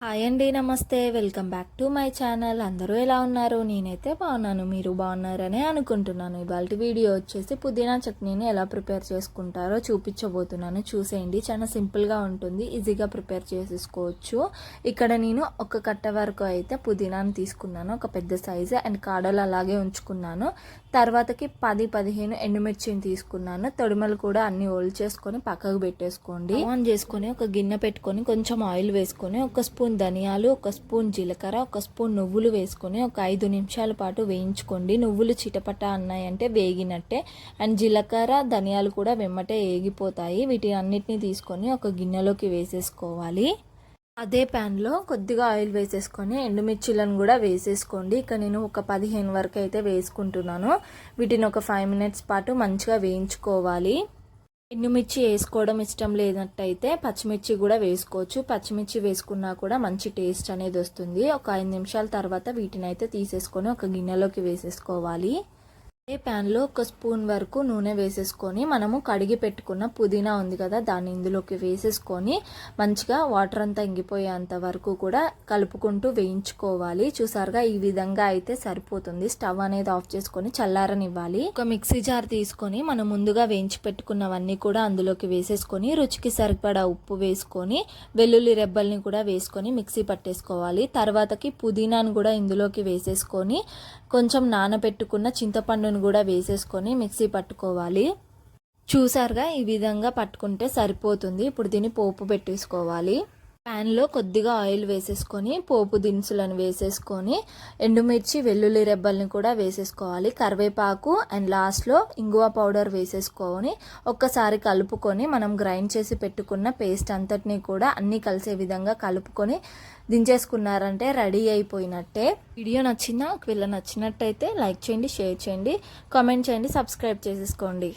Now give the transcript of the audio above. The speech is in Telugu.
హాయ్ అండి, నమస్తే. Welcome back to my channel. అందరూ ఎలా ఉన్నారు? నేనైతే బాగున్నాను, మీరు బాగున్నారనే అనుకుంటున్నాను. ఇవాళ వీడియో వచ్చేసి పుదీనా చట్నీని ఎలా ప్రిపేర్ చేసుకుంటారో చూపించబోతున్నాను. చూసేయండి, చాలా సింపుల్గా ఉంటుంది, ఈజీగా ప్రిపేర్ చేసేసుకోవచ్చు. ఇక్కడ నేను ఒక కట్ట వరకు అయితే పుదీనాను తీసుకున్నాను, ఒక పెద్ద సైజు, అండ్ కాడలు అలాగే ఉంచుకున్నాను. తర్వాతకి 10-15 ఎండుమిర్చిని తీసుకున్నాను. తొడిమలు కూడా అన్ని ఓల్డ్ చేసుకొని పక్కకు పెట్టేసుకోండి. ఆన్ చేసుకొని ఒక గిన్నె పెట్టుకొని కొంచెం ఆయిల్ వేసుకొని ఒక స్పూన్ ధనియాలు, ఒక స్పూన్ జీలకర్ర, ఒక స్పూన్ నువ్వులు వేసుకొని ఒక 5 నిమిషాల పాటు వేయించుకోండి. నువ్వులు చిటపట అన్నాయంటే వేగినట్టే, అండ్ జీలకర్ర ధనియాలు కూడా వెమ్మటే వేగిపోతాయి. వీటి అన్నిటిని తీసుకొని ఒక గిన్నెలోకి వేసేసుకోవాలి. అదే ప్యాన్లో కొద్దిగా ఆయిల్ వేసేసుకొని ఎండుమిర్చిలను కూడా వేసేసుకోండి. ఇక నేను ఒక 15 వరకు అయితే వేసుకుంటున్నాను. వీటిని ఒక 5 మినిట్స్ పాటు మంచిగా వేయించుకోవాలి. ఎండుమిర్చి వేసుకోవడం ఇష్టం లేనట్టయితే పచ్చిమిర్చి కూడా వేసుకోవచ్చు. పచ్చిమిర్చి వేసుకున్నా కూడా మంచి టేస్ట్ అనేది వస్తుంది. ఒక 5 నిమిషాల తర్వాత వీటిని అయితే తీసేసుకొని ఒక గిన్నెలోకి వేసేసుకోవాలి. అదే ప్యాన్లో ఒక స్పూన్ వరకు నూనె వేసేసుకొని మనము కడిగి పెట్టుకున్న పుదీనా ఉంది కదా, దాన్ని ఇందులోకి వేసేసుకొని మంచిగా వాటర్ అంతా ఇంగిపోయేంత వరకు కూడా కలుపుకుంటూ వేయించుకోవాలి. చూసారుగా, ఈ విధంగా అయితే సరిపోతుంది. స్టవ్ అనేది ఆఫ్ చేసుకొని చల్లారనివ్వాలి. ఒక మిక్సీ జార్ తీసుకొని మనం ముందుగా వేయించి పెట్టుకున్నవన్నీ కూడా అందులోకి వేసేసుకొని రుచికి సరిపడా ఉప్పు వేసుకొని వెల్లుల్లి రెబ్బల్ని కూడా వేసుకొని మిక్సీ పట్టేసుకోవాలి. తర్వాతకి పుదీనాను కూడా ఇందులోకి వేసేసుకొని కొంచెం నానబెట్టుకున్న చింతపండును కూడా వేసేసుకొని మిక్సీ పట్టుకోవాలి. చూసారుగా, ఈ విధంగా పట్టుకుంటే సరిపోతుంది. ఇప్పుడు దీన్ని పోపు పెట్టేసుకోవాలి. ప్యాన్లో కొద్దిగా ఆయిల్ వేసేసుకొని పోపు దినుసులను వేసేసుకొని ఎండుమిర్చి, వెల్లుల్లి రెబ్బల్ని కూడా వేసేసుకోవాలి. కరివేపాకు అండ్ లాస్ట్లో ఇంగువ పౌడర్ వేసేసుకొని ఒక్కసారి కలుపుకొని మనం గ్రైండ్ చేసి పెట్టుకున్న పేస్ట్ అంతటిని కూడా అన్నీ కలిసే విధంగా కలుపుకొని దించేసుకున్నారంటే రెడీ అయిపోయినట్టే. వీడియో నచ్చిందా? ఒకవేళ నచ్చినట్టయితే లైక్ చేయండి, షేర్ చేయండి, కామెంట్ చేయండి, సబ్స్క్రైబ్ చేసేసుకోండి.